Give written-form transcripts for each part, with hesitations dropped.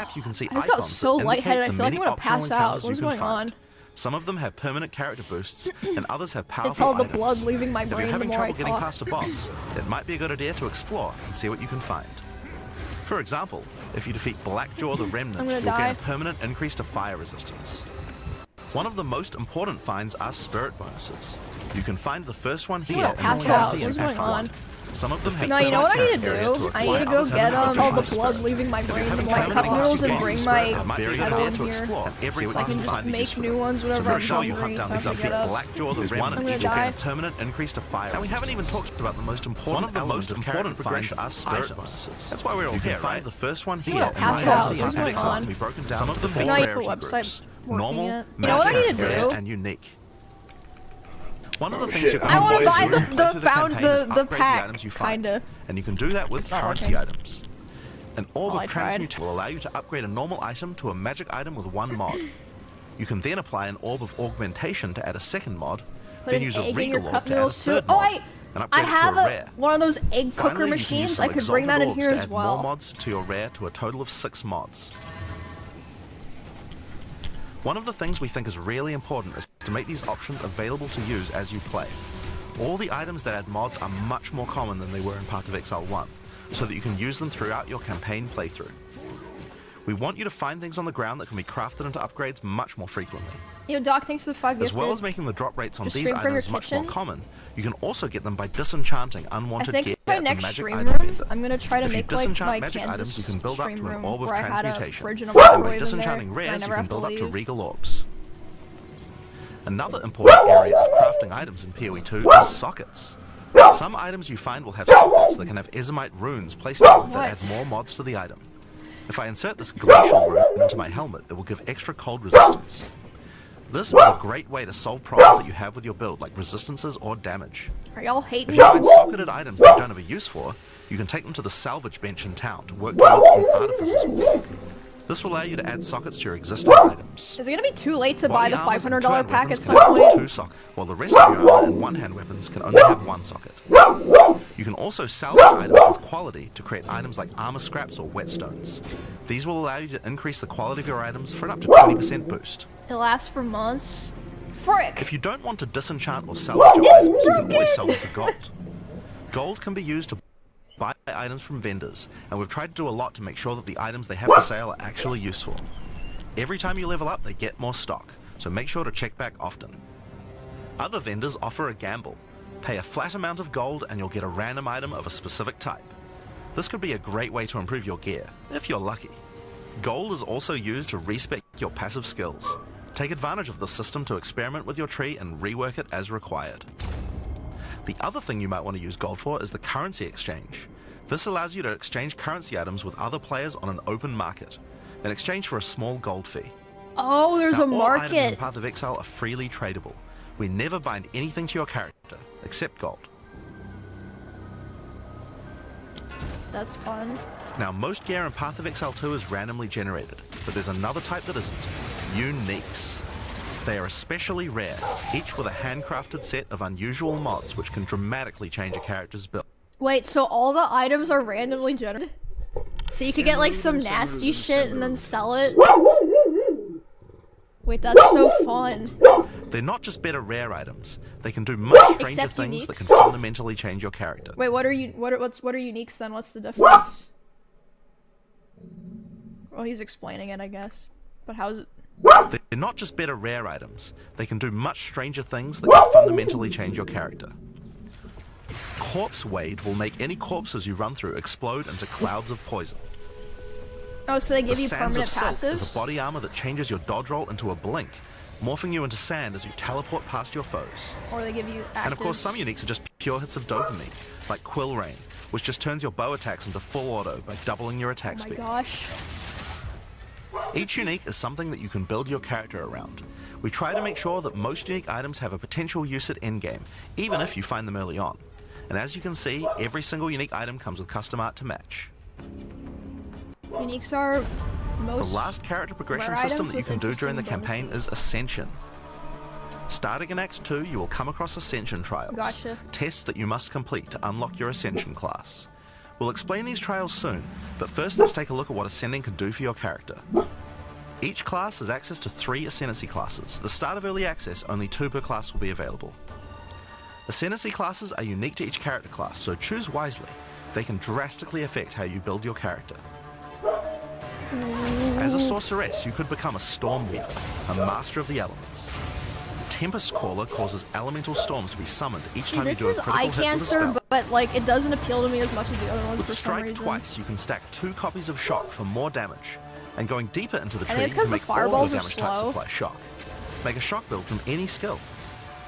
map, you can see I just got icons so that lightheaded, indicate I the feel like many I'm gonna optional pass out. encounters you What's can going find. on? Some of them have permanent character boosts, and others have powerful It's all the items. blood leaving my If brain you're the having more trouble I getting talk. past a boss, it might be a good idea to explore and see what you can find. For example, if you defeat Blackjaw the Remnant, you'll gain a permanent increase to fire resistance. One of the most important finds are spirit bonuses. You can find the first one here in pass the out. Canopy What's in going on? F1. Some of them have No, you know what I need to areas do? I acquire, need to go others get have all the additional blood spirit. leaving my If you brain, have the a white permanent cup noodles, and increase bring in my spirit, it might be a good idol idea in to here. explore and every So I can just make new ones whenever so I'm show you hungry. hunt down Time these to get up. Blackjaw the I'm Remnant, gonna each will gain die. a permanent increase to fire. And we haven't even talked about the most important finds are spirit bonuses. That's why we're all here, right? Find the first one here in pass the out. Canopy What's in going Exile. on? We broken down some of them Can four I use the rarity website groups: working normal, yet? You know what I need to master, do? and unique. One of the things you can I want to do buy is play through campaign is the upgrade pack, items you find, kinda. and you can do that with It's not currency working. items. An orb Well, I of tried. transmutation will allow you to upgrade a normal item to a magic item with one mod. You can then apply an orb of augmentation to add a second mod, Put then an use a egg in your regal orb cup to add a noodles too. third Oh, mod, and I upgrade have it to a rare. one of those egg cooker Finally, you can use machines. some I could bring that exalted in orbs here to as add well. more mods to your rare to a total of 6 mods. One of the things we think is really important is to make these options available to use as you play. All the items that add mods are much more common than they were in Path of Exile 1, so that you can use them throughout your campaign playthrough. We want you to find things on the ground that can be crafted into upgrades much more frequently. Yo, Doc, thanks for the 5 As gifted. well as making the drop rates on Just these stream from your items much more kitchen? common, you can also get them by disenchanting I unwanted think gear my at the next magic stream item room, vendor. I'm gonna try to If you make like disenchant my magic Kansas items, you can build up stream to an room orb of where I had a transmutation. fridge and a And by microwave in disenchanting there, and I rares, you never can have build up to leave. regal orbs. Another important area of crafting items in PoE 2 is sockets. Some items you find will have sockets that can have Ezomite runes placed on them that add more mods to the item. If I insert this glacial rune into my helmet, it will give extra cold resistance. This is a great way to solve problems that you have with your build, like resistances or damage. Are y'all hating If me? you find socketed items that you don't have a use for, you can take them to the salvage bench in town to work towards an artificer's work. This will allow you to add sockets to your existing items. Is it gonna be too late to While buy the armors and $500 two-hand pack at weapons some can have point? 2 sockets, while the rest of your armor and one-hand weapons can only have 1 socket. You can also salvage items with quality to create items like armor scraps or whetstones. These will allow you to increase the quality of your items for an up to 20% boost. It lasts for months. Frick! If you don't want to disenchant or salvage your items, you can always sell them for gold. Gold can be used to buy items from vendors, and we've tried to do a lot to make sure that the items they have for sale are actually useful. Every time you level up, they get more stock, so make sure to check back often. Other vendors offer a gamble. Pay a flat amount of gold and you'll get a random item of a specific type. This could be a great way to improve your gear, if you're lucky. Gold is also used to respec your passive skills. Take advantage of this system to experiment with your tree and rework it as required. The other thing you might want to use gold for is the currency exchange. This allows you to exchange currency items with other players on an open market, in exchange for a small gold fee. Oh, there's Now, a all items in market. Path of Exile are freely tradable. We never bind anything to your character, except gold. That's fun. Now, most gear in Path of Exile 2 is randomly generated, but there's another type that isn't. Uniques. They are especially rare, each with a handcrafted set of unusual mods which can dramatically change a character's build. Wait, so all the items are randomly generated? So you could get like some nasty shit and then sell it? Wait, that's so fun. They're not just better rare items, they can do much stranger Except things that can uniques? fundamentally change your character. Wait, what are uniques then? What's the difference? Well, he's explaining it, I guess. But how is it? They're not just better rare items, they can do much stranger things that can fundamentally change your character. Corpse Wade will make any corpses you run through explode into clouds of poison. Oh, so they give The you Sands permanent of Silk passives? is a body armor that changes your dodge roll into a blink, morphing you into sand as you teleport past your foes. Or they give you active... And of course, some uniques are just pure hits of dopamine, like Quill Rain, which just turns your bow attacks into full auto by doubling your attack Oh my speed. gosh. Each unique is something that you can build your character around. We try to make sure that most unique items have a potential use at endgame, even if you find them early on. And as you can see, every single unique item comes with custom art to match. Uniques are The most... last character progression rare system items that you can with do during the interesting campaign is bonuses. Ascension. Starting in Act 2, you will come across Ascension trials, Gotcha. tests that you must complete to unlock your Ascension class. We'll explain these trials soon, but first let's take a look at what Ascending can do for your character. Each class has access to 3 Ascendancy classes. At the start of Early Access, only 2 per class will be available. Ascendancy classes are unique to each character class, so choose wisely. They can drastically affect how you build your character. As a sorceress, you could become a Storm Weaver, a master of the elements. Tempest Caller causes elemental storms to be summoned each time you do a critical hit with a spell. This is eye cancer, but like it doesn't appeal to me as much as the other ones With for some Strike reason. twice, you can stack 2 copies of Shock for more damage. And going deeper into the tree, it's you 'cause can the make all fireballs the are damage types slow. apply Shock. Make a Shock build from any skill.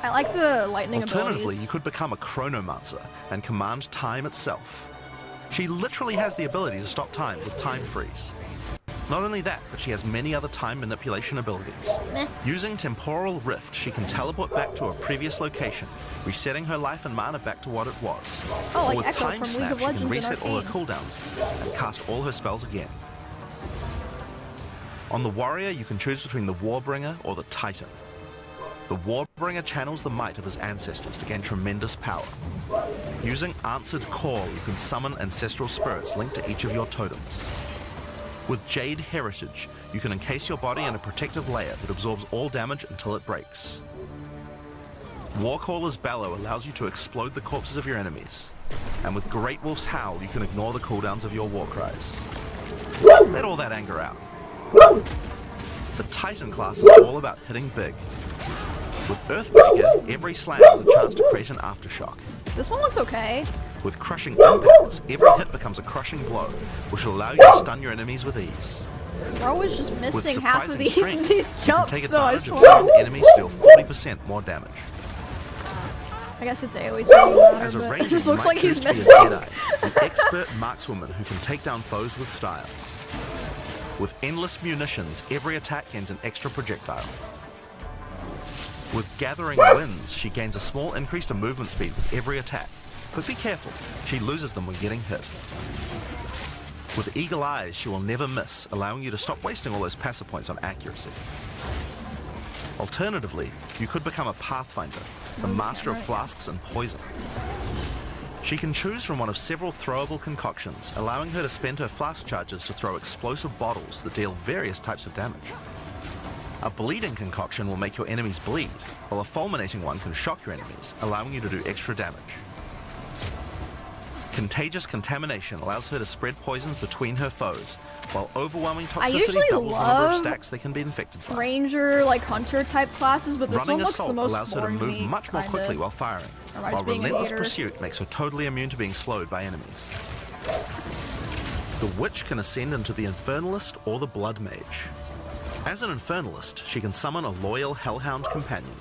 I like the lightning Alternatively, abilities. you could become a Chronomancer and command time itself. She literally has the ability to stop time with Time Freeze. Not only that, but she has many other time manipulation abilities. Meh. Using Temporal Rift, she can teleport back to a previous location, resetting her life and mana back to what it was. Oh, like or with Echo Time from League Snap, of she can Legends and reset all her Arcane. cooldowns and cast all her spells again. On the Warrior, you can choose between the Warbringer or the Titan. The Warbringer channels the might of his ancestors to gain tremendous power. Using Answered Call, you can summon ancestral spirits linked to each of your totems. With Jade Heritage, you can encase your body in a protective layer that absorbs all damage until it breaks. Warcaller's Bellow allows you to explode the corpses of your enemies. And with Great Wolf's Howl, you can ignore the cooldowns of your war cries. Let all that anger out. The Titan class is all about hitting big. With Earthbreaker, every slam has a chance to create an aftershock. This one looks okay. With Crushing Impacts, every hit becomes a crushing blow, which will allow you to stun your enemies with ease. Bro is just With missing half of Surprising these Strength, these you can jumps, take so I advantage of swear. seeing enemies deal 40% more damage. I guess it's AoE, so it doesn't As a matter, but ranger, it just you looks might like choose he's to be a missing. Jedi, an expert markswoman who can take down foes with style. With Endless Munitions, every attack gains an extra projectile. With Gathering Winds, she gains a small increase to movement speed with every attack. But be careful, she loses them when getting hit. With Eagle Eyes, she will never miss, allowing you to stop wasting all those passive points on accuracy. Alternatively, you could become a Pathfinder, the master of flasks and poison. She can choose from one of several throwable concoctions, allowing her to spend her flask charges to throw explosive bottles that deal various types of damage. A bleeding concoction will make your enemies bleed, while a fulminating one can shock your enemies, allowing you to do extra damage. Contagious Contamination allows her to spread poisons between her foes, while overwhelming toxicity usually doubles the number of love stacks they can be infected by. Ranger, like hunter type classes, but this Running one looks the Assault most allows her to boring move me, much more kinda. quickly while firing, Or while being a Relentless hater. Pursuit makes her totally immune to being slowed by enemies. The Witch can ascend into the Infernalist or the Blood Mage. As an Infernalist, she can summon a loyal Hellhound companion.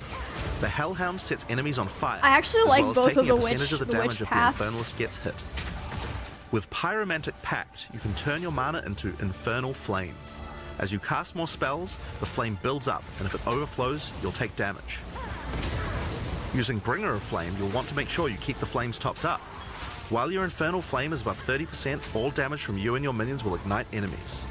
The Hellhound sets enemies on fire, I actually as like well as both of taking the a percentage witch- of the the damage witch if paths. the Infernalist gets hit. With Pyromantic Pact, you can turn your mana into Infernal Flame. As you cast more spells, the flame builds up, and if it overflows, you'll take damage. Using Bringer of Flame, you'll want to make sure you keep the flames topped up. While your Infernal Flame is above 30%, all damage from you and your minions will ignite enemies.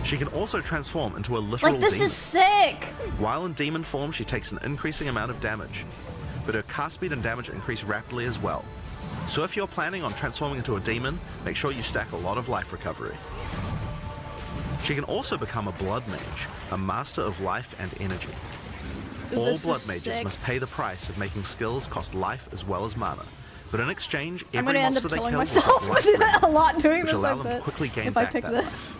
She can also transform into a literal Like, this demon. is sick! While in demon form, she takes an increasing amount of damage, but her cast speed and damage increase rapidly as well. So if you're planning on transforming into a demon, make sure you stack a lot of life recovery. She can also become a Blood Mage, a master of life and energy. Ooh, All this Blood is Mages sick. must pay the price of making skills cost life as well as mana. But in exchange, I'm every gonna end monster up they killing kill will myself get life rings, a lot doing which this, allow I them to bet, quickly gain if I back pick that this. life.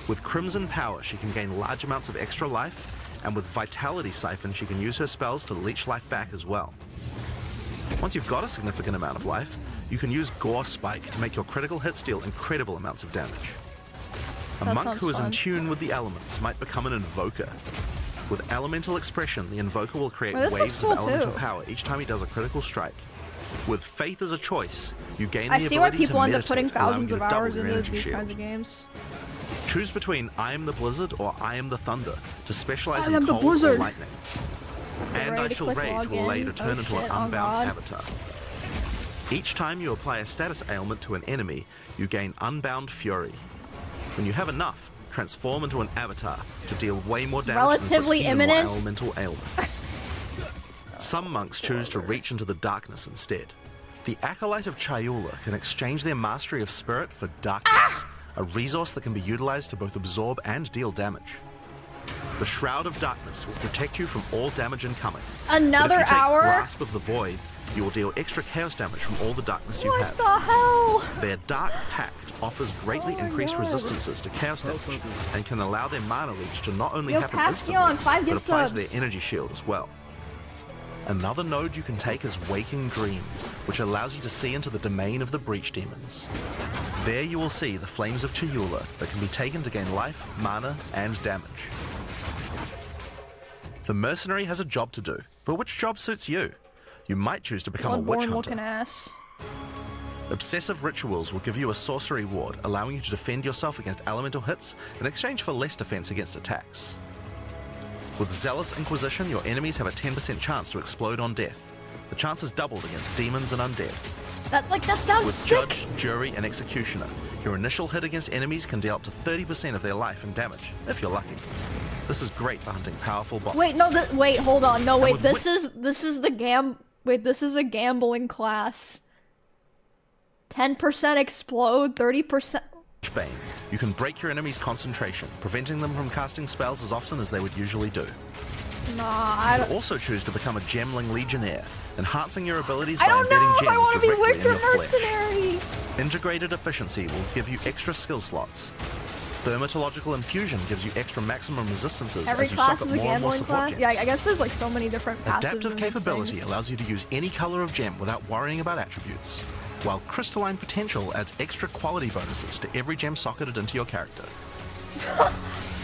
With Crimson Power, she can gain large amounts of extra life, and with Vitality Siphon, she can use her spells to leech life back as well. Once you've got a significant amount of life, you can use Gore Spike to make your critical hits deal incredible amounts of damage. A That monk sounds who is in fun. tune with the elements might become an Invoker. With Elemental Expression, the Invoker will create Well, this waves looks of cool, elemental too. power each time he does a critical strike. With Faith as a choice, you gain I the see why ability people to end up putting meditate, allowing thousands you of to double hours your into energy these shield. kinds of games. Choose between I am the Blizzard or I am the Thunder to specialize I in am the cold or Blizzard. lightning. And ready I to Shall click Rage will allow you to login. turn Oh into an shit, oh unbound God. avatar. Each time you apply a status ailment to an enemy, you gain Unbound Fury. When you have enough, transform into an avatar to deal way more damage Relatively and inflict even imminent. more elemental ailments. Some monks choose to reach into the darkness instead. The Acolyte of Chayula can exchange their mastery of spirit for darkness, a resource that can be utilized to both absorb and deal damage. The Shroud of Darkness will protect you from all damage incoming. Another but if you take hour? Grasp of the Void, you will deal extra chaos damage from all the darkness you have. What the hell? Their Dark Pact offers greatly increased resistances to chaos damage and can allow their mana leech to not only happen instantly, but apply to their energy shield as well. Another node you can take is Waking Dream, which allows you to see into the domain of the Breach Demons. There you will see the Flames of Chayula that can be taken to gain life, mana, and damage. The Mercenary has a job to do, but which job suits you? You might choose to become a Witch Hunter. Looking ass. Obsessive Rituals will give you a sorcery ward, allowing you to defend yourself against elemental hits in exchange for less defense against attacks. With Zealous Inquisition, your enemies have a 10% chance to explode on death. The chance is doubled against demons and undead. That sounds With sick. Judge, Jury, and Executioner, your initial hit against enemies can deal up to 30% of their life and damage, if you're lucky. This is great for hunting powerful bosses. Wait, no, wait, hold on. No, wait, with this is a gambling class. 10% explode, 30%. Bane, you can break your enemy's concentration, preventing them from casting spells as often as they would usually do. Nah, I You don't. also choose to become a Gemling Legionnaire, enhancing your abilities by I don't embedding know if I gems want to be directly in Winter your flesh. Mercenary. Integrated Efficiency will give you extra skill slots. Thermatological Infusion gives you extra maximum resistances Every as you class suck is up a more and more gambling support class. gems. Yeah, I guess there's like so many different passives. Adaptive and Capability things. allows you to use any color of gem without worrying about attributes, while Crystalline Potential adds extra quality bonuses to every gem socketed into your character.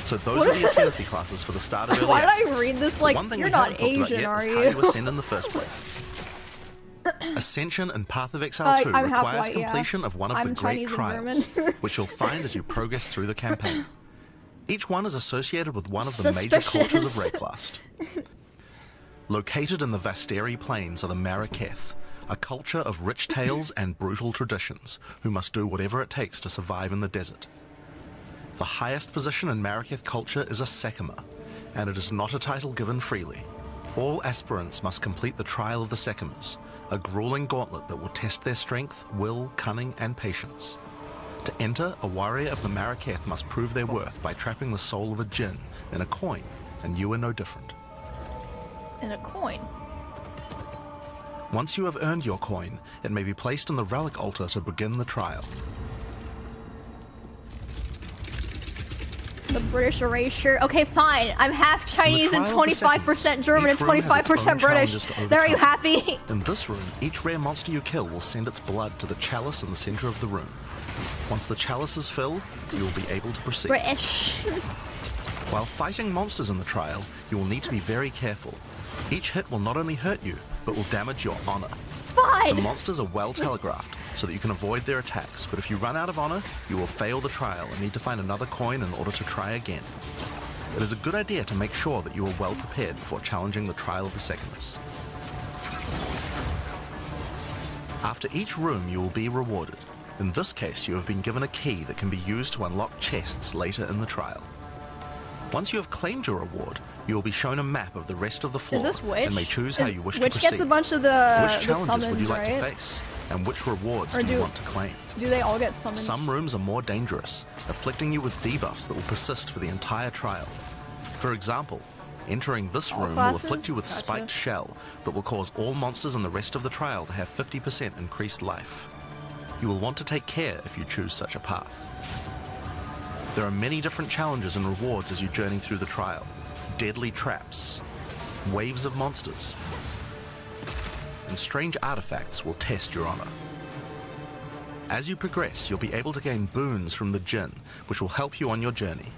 So those are the Ascendancy classes for the start of early Why did access. I read this The like one thing you're we not haven't talked about Asian, yet are is you? how you ascend in the first place. Ascension and Path of Exile 2 I'm half requires white, yeah. completion of one of I'm the great Chinese and trials, German. which you'll find as you progress through the campaign. Each one is associated with one of the major cultures of Rayclast. Located in the Vasteri Plains are the Maraketh, a culture of rich tales and brutal traditions, who must do whatever it takes to survive in the desert. The highest position in Maraketh culture is a Sekima, and it is not a title given freely. All aspirants must complete the Trial of the Sekimas, a grueling gauntlet that will test their strength, will, cunning, and patience. To enter, a warrior of the Maraketh must prove their worth by trapping the soul of a djinn in a coin, and you are no different. In a coin. Once you have earned your coin, it may be placed on the relic altar to begin the trial. The British erasure. Okay, fine. I'm half Chinese and trial of the 25% German and each room has its 25% own British. challenges to There, are you overcome. happy? In this room, each rare monster you kill will send its blood to the chalice in the center of the room. Once the chalice is filled, you will be able to proceed. British. While fighting monsters in the trial, you will need to be very careful. Each hit will not only hurt you, but will damage your honor. Fine. The monsters are well telegraphed, so that you can avoid their attacks, but if you run out of honor, you will fail the trial and need to find another coin in order to try again. It is a good idea to make sure that you are well prepared before challenging the Trial of the Sekimas. After each room, you will be rewarded. In this case, you have been given a key that can be used to unlock chests later in the trial. Once you have claimed your reward, you will be shown a map of the rest of the floor Is this Witch? and may choose how you wish to Witch proceed. gets a bunch of the Which challenges summons, would you like right? to face, and which rewards Or do you do- want to claim? Do they all get summons? Some rooms are more dangerous, afflicting you with debuffs that will persist for the entire trial. For example, entering this All room classes? will afflict you with Gotcha. Spiked Shell that will cause all monsters in the rest of the trial to have 50% increased life. You will want to take care if you choose such a path. There are many different challenges and rewards as you journey through the trial. Deadly traps, waves of monsters, and strange artifacts will test your honor. As you progress, you'll be able to gain boons from the Jinn, which will help you on your journey.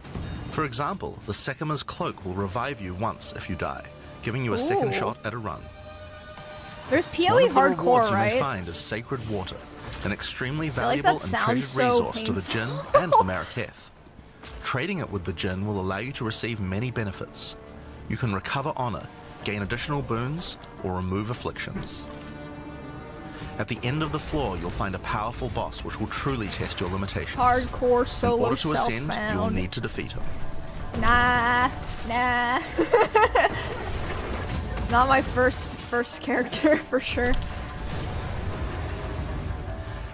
For example, the Sekima's cloak will revive you once if you die, giving you a second Ooh. shot at a run. There's One PoE of the hardcore, rewards you may right? find is Sacred Water, an extremely feel like valuable that and sounds treasured so resource to the Jinn painful. and the Maraketh. Trading it with the Jinn will allow you to receive many benefits. You can recover honor, gain additional boons, or remove afflictions. At the end of the floor, you'll find a powerful boss which will truly test your limitations. Hardcore In solo order to ascend, you will self-found. need to defeat him. Nah. Not my first character for sure.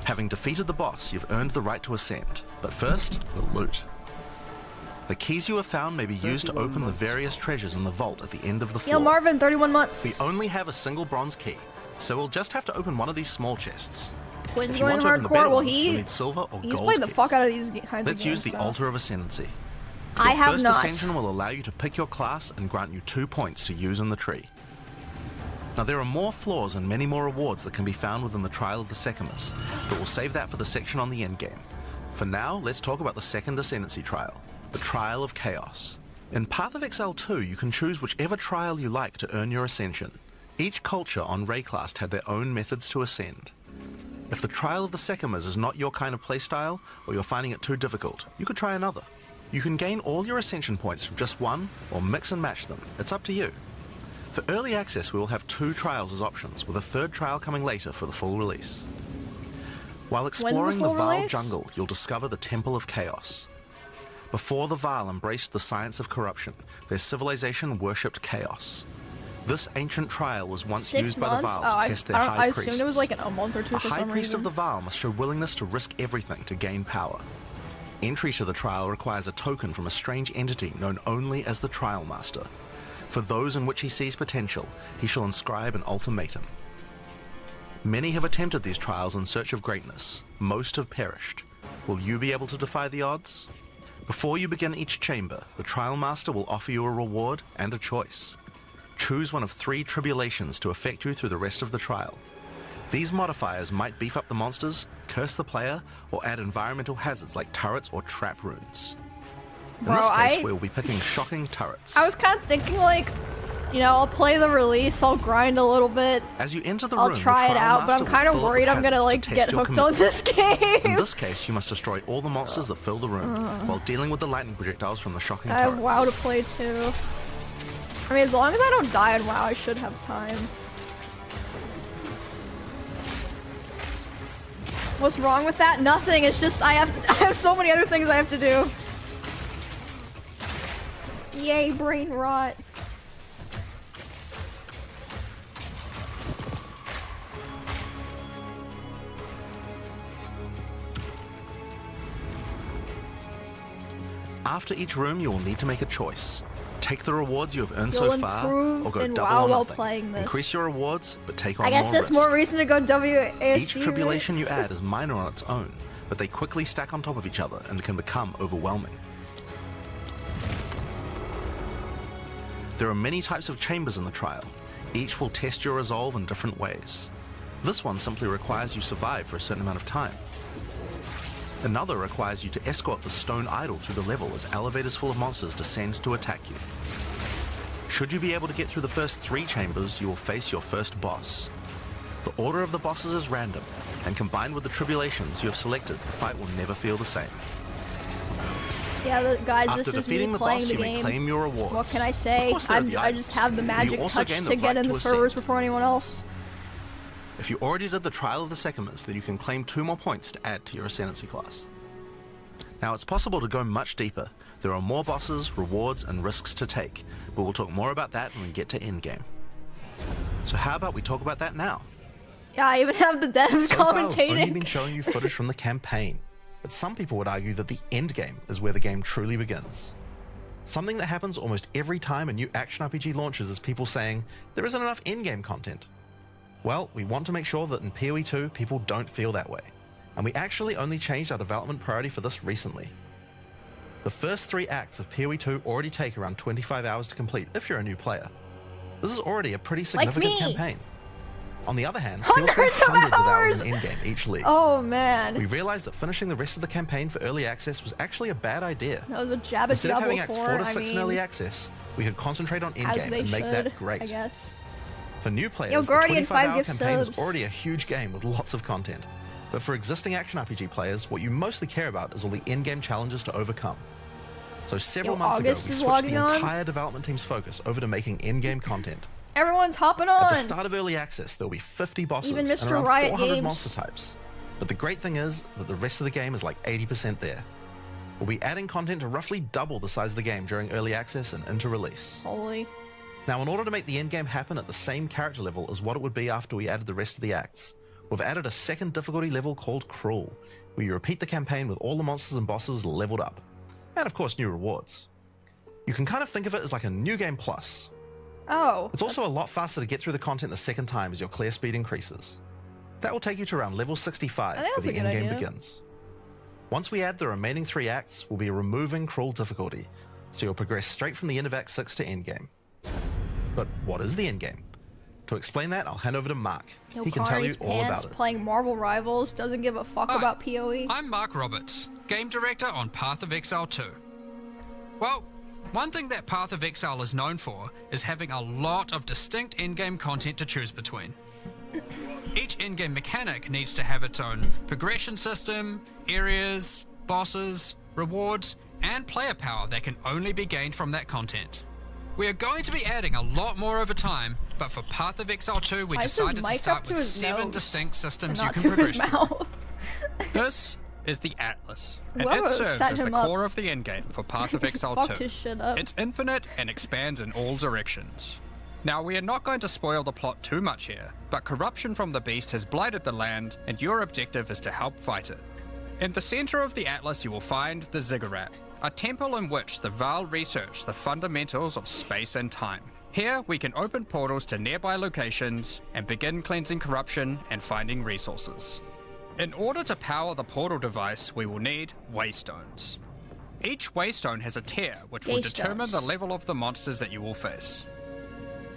Having defeated the boss, you've earned the right to ascend. But first, the loot. The keys you have found may be used to open the various treasures in the vault at the end of the floor. Yo, Marvin, 31 months. We only have a single bronze key, so we'll just have to open one of these small chests. Quinn's If you going want to open the better hardcore. Well, ones, you'll need silver or he's gold played the keys. fuck out of these kinds Let's of games. use the Altar of Ascendancy. I Your have first not. ascension will allow you to pick your class and grant you 2 points to use in the tree. Now there are more floors and many more rewards that can be found within the Trial of the Sekimas, but we'll save that for the section on the endgame. For now, let's talk about the second Ascendancy trial, the Trial of Chaos. In Path of Exile 2, you can choose whichever trial you like to earn your ascension. Each culture on Rayclast had their own methods to ascend. If the Trial of the Sekimas is not your kind of playstyle, or you're finding it too difficult, you could try another. You can gain all your ascension points from just one, or mix and match them. It's up to you. For early access, we will have 2 trials as options, with a 3rd trial coming later for the full release. While exploring the full Vaal release? jungle, you'll discover the Temple of Chaos. Before the Vaal embraced the science of corruption, their civilization worshipped chaos. This ancient trial was once 6 used by the months? Vaal to test their high I priests. assumed it was like a month or two A for high some priest reason. of the Vaal must show willingness to risk everything to gain power. Entry to the trial requires a token from a strange entity known only as the Trial Master. For those in which he sees potential, he shall inscribe an ultimatum. Many have attempted these trials in search of greatness. Most have perished. Will you be able to defy the odds? Before you begin each chamber, the Trial Master will offer you a reward and a choice. Choose one of 3 tribulations to affect you through the rest of the trial. These modifiers might beef up the monsters, curse the player, or add environmental hazards like turrets or trap runes. In Bro, this case, I- we'll be picking shocking turrets. I was kind of thinking like, you know, I'll play the release, I'll grind a little bit, As you enter the I'll room, try the it Trial out, but I'm Master kind of will fill it worried with I'm gonna hazards like to test get your hooked on commitment. this game. In this case, you must destroy all the monsters that fill the room, while dealing with the lightning projectiles from the shocking I have turrets. WoW to play too. I mean, as long as I don't die in WoW, I should have time. What's wrong with that? Nothing. It's just I have so many other things I have to do. Yay, brain rot. After each room, you will need to make a choice. Take the rewards you have earned You'll so far, improve or go in double WoW or while nothing. playing this. Increase your rewards, but take on I guess more that's risk. more reason to go WASD. Each tribulation you add is minor on its own, but they quickly stack on top of each other and can become overwhelming. There are many types of chambers in the trial. Each will test your resolve in different ways. This one simply requires you survive for a certain amount of time. Another requires you to escort the stone idol through the level as elevators full of monsters descend to attack you. Should you be able to get through the first 3 chambers, you will face your first boss. The order of the bosses is random, and combined with the tribulations you have selected, the fight will never feel the same. Yeah, guys, After this is defeating me the playing boss, the you may game. claim your rewards. What can I Of say? course there are the I just have the items. magic You also touch gain to the get right in to the ascend. servers before anyone else. If you already did the Trial of the Sekimas, then you can claim 2 more points to add to your Ascendancy class. Now, it's possible to go much deeper. There are more bosses, rewards, and risks to take, but we'll talk more about that when we get to endgame. So how about we talk about that now? Yeah, I even have the devs So far, I've only commentating. been showing you footage from the campaign, but some people would argue that the endgame is where the game truly begins. Something that happens almost every time a new action RPG launches is people saying, there isn't enough endgame content. Well, we want to make sure that in PoE 2, people don't feel that way. And we actually only changed our development priority for this recently. The first 3 acts of PoE 2 already take around 25 hours to complete if you're a new player. This is already a pretty significant me. campaign. On the other hand, people spend Hundreds of hundreds of hours hours! in endgame each league. Oh man, We realized that finishing the rest of the campaign for early access was actually a bad idea. that was a jab at Instead of Diablo having acts 4. 4 to I 6 in mean, early access, we could concentrate on as endgame they and make should, that great. I guess. For new players, Yo, the Guardian, 5 25-hour gift campaign is subs. already a huge game with lots of content. But for existing action RPG players, what you mostly care about is all the in-game challenges to overcome. So several Yo, months ago, August we is switched logging the on? entire development team's focus over to making in-game content. Everyone's hopping At on. the start of early access, there'll be 50 bosses Even and Mr. around Riot 400 Games. monster types. But the great thing is that the rest of the game is like 80% there. We'll be adding content to roughly double the size of the game during early access and into release. Holy. Now, in order to make the endgame happen at the same character level as what it would be after we added the rest of the acts, we've added a second difficulty level called Cruel, where you repeat the campaign with all the monsters and bosses leveled up. And of course, new rewards. You can kind of think of it as like a new game plus. Oh. It's also a lot faster to get through the content the second time as your clear speed increases. That will take you to around level 65 where the end game begins. Once we add the remaining 3 acts, we'll be removing Cruel difficulty, so you'll progress straight from the end of Act 6 to endgame. But what is the endgame? To explain that, I'll hand over to Mark. He can tell you all about it. Playing Marvel Rivals, doesn't give a fuck about PoE. I'm Mark Roberts, Game Director on Path of Exile 2. Well, one thing that Path of Exile is known for is having a lot of distinct endgame content to choose between. Each endgame mechanic needs to have its own progression system, areas, bosses, rewards, and player power that can only be gained from that content. We are going to be adding a lot more over time, but for Path of Exile 2 we decided to start with 7 distinct systems you can progress through. This is the Atlas, and it serves as the core of the endgame for Path of Exile 2. It's infinite and expands in all directions. Now, we are not going to spoil the plot too much here, but corruption from the beast has blighted the land, and your objective is to help fight it. In the center of the Atlas you will find the Ziggurat, a temple in which the Vaal research the fundamentals of space and time. Here, we can open portals to nearby locations and begin cleansing corruption and finding resources. In order to power the portal device, we will need waystones. Each waystone has a tier, which will determine the level of the monsters that you will face.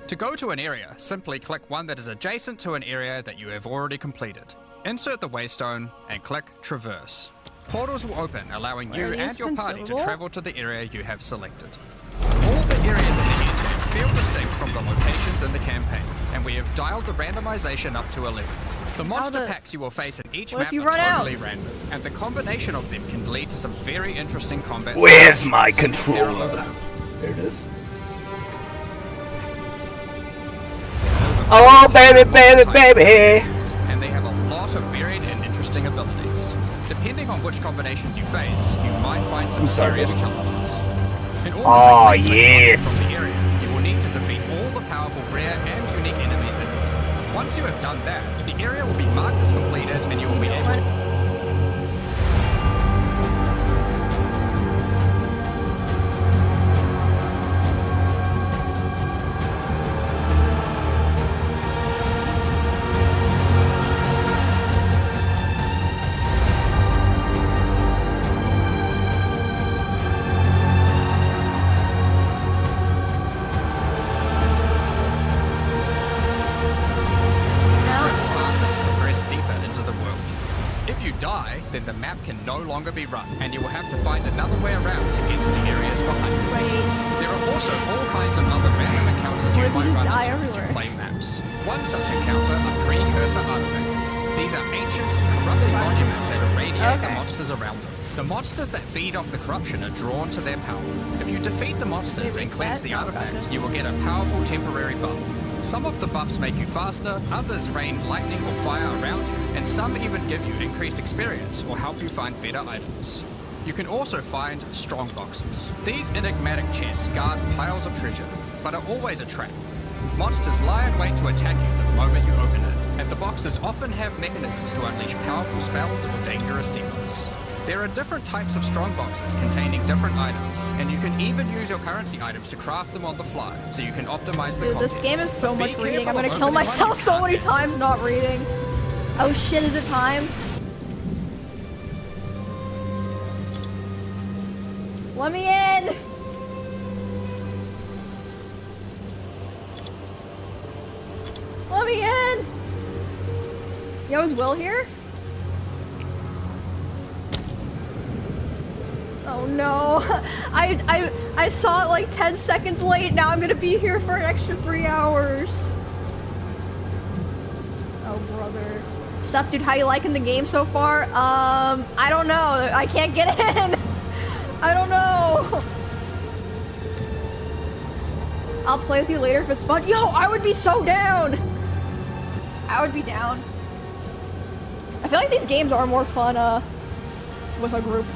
To go to an area, simply click one that is adjacent to an area that you have already completed. Insert the waystone and click Traverse. Portals will open, allowing you and your party to travel to the area you have selected. All the areas in the endgame feel distinct from the locations in the campaign, and we have dialed the randomization up to 11. The monster packs you will face in each map are totally random, and the combination of them can lead to some very interesting combat. Where's my controller? There it is. Oh, baby, baby, baby! And they have a lot of varied and interesting abilities. Depending on which combinations you face, you might find some serious challenges. In order to clear from the area, you will need to defeat all the powerful rare and unique enemies in it. Once you have done that, the area will be marked as completed and you will be able to... then the map can no longer be run, and you will have to find another way around to get to the areas behind you. There are also all kinds of other random encounters you might run into as you play maps. One such encounter are precursor artifacts. These are ancient, corrupted monuments that irradiate the monsters around them. The monsters that feed off the corruption are drawn to their power. If you defeat the monsters and cleanse the artifacts, you will get a powerful temporary buff. Some of the buffs make you faster, others rain lightning or fire around you, and some even give you increased experience or help you find better items. You can also find strong boxes. These enigmatic chests guard piles of treasure, but are always a trap. Monsters lie in wait to attack you the moment you open it, and the boxes often have mechanisms to unleash powerful spells or dangerous debuffs. There are different types of strong boxes containing different items, and you can even use your currency items to craft them on the fly, so you can optimize the content. This game is so much reading. I'm gonna kill myself so many times not reading. Oh shit, is it time? Let me in! Let me in! Yo, is Will here? Oh no, I saw it like 10 seconds late, now I'm gonna be here for an extra 3 hours. Oh brother. Sup dude, how you liking the game so far? I don't know, I can't get in. I don't know. I'll play with you later if it's fun. Yo, I would be so down. I would be down. I feel like these games are more fun, with a group.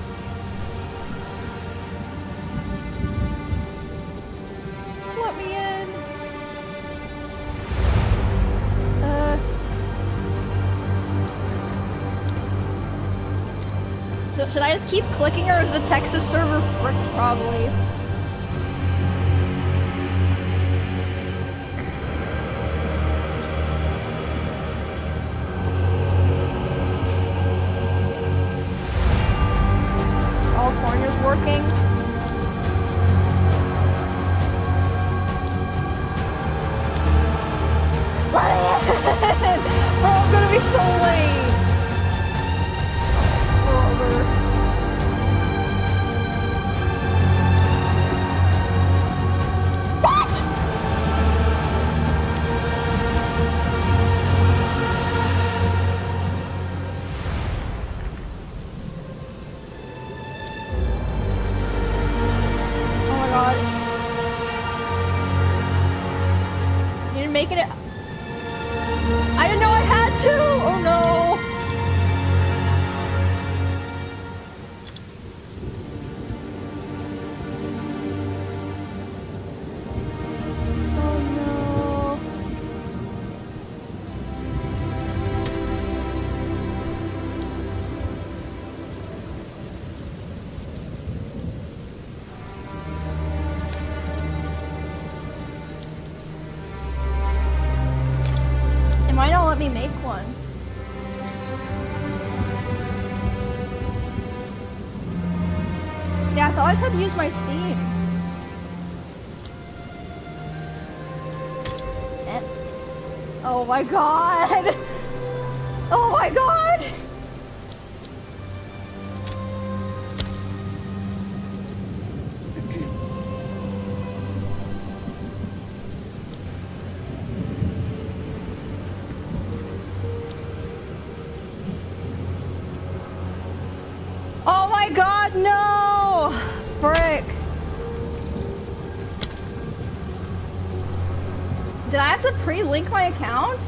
Let me in. Should I just keep clicking or is the Texas server fricked? Probably. California's working. Bro, I'm gonna be so late. Making it. I didn't know I had to. Oh no. Oh no. It might not let me make one. Yeah, I thought I just had to use my Steam. Oh my god! Oh my god! Oh my god, no! Frick. Did I have to pre-link my account?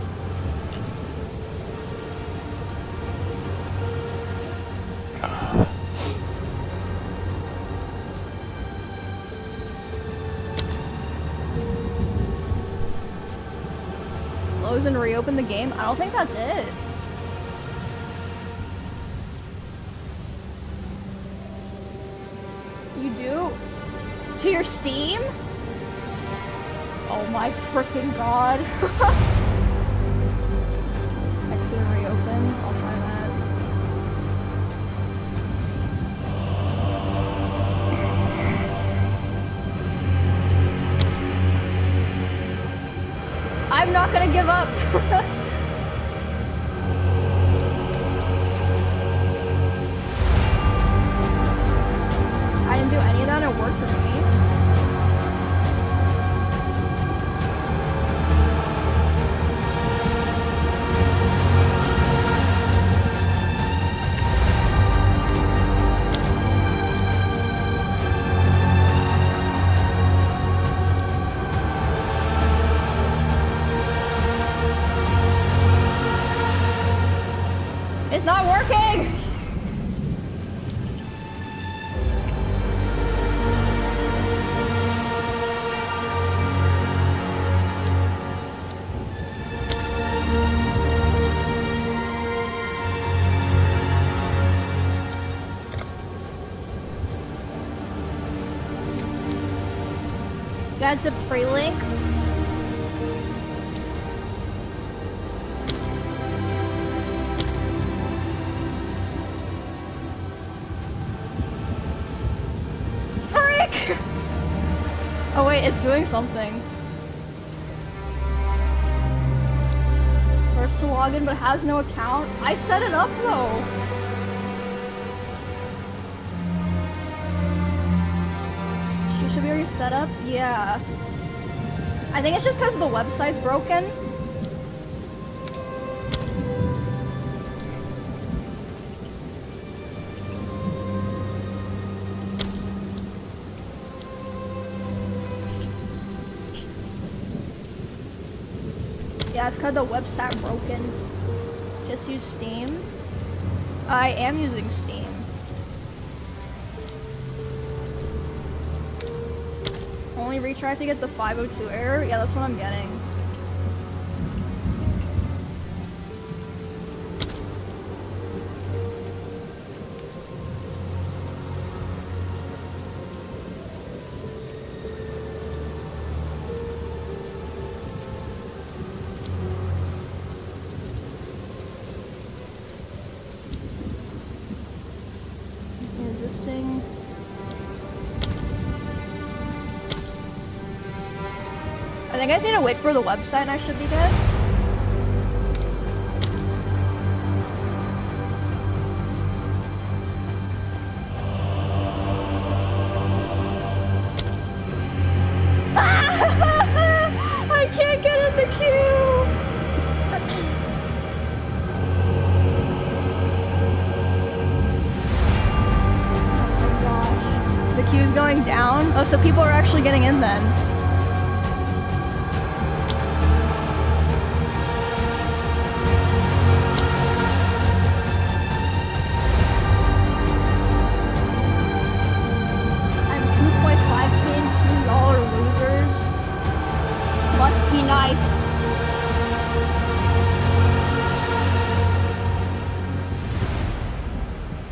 Close and reopen the game? I don't think that's it. You do? To your Steam? Oh my freaking god. Exit and reopen. I'll try that. I'm not gonna give up. I didn't do any of that, it worked for me. It's not working! Got to pre-link. Frick! Oh wait, it's doing something. First to log in but has no account. I set it up though. Should be already set up? Yeah. I think it's just because the website's broken. Yeah, it's because the website broken. Just use Steam. I am using Steam. Only retry to get the 502 error? Yeah, that's what I'm getting. think I just need to wait for the website and I should be good. I can't get in the queue! Oh my gosh. The queue's going down? Oh, so people are actually getting in then. Must be nice.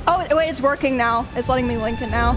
Oh, wait, it's working now. It's letting me link it now.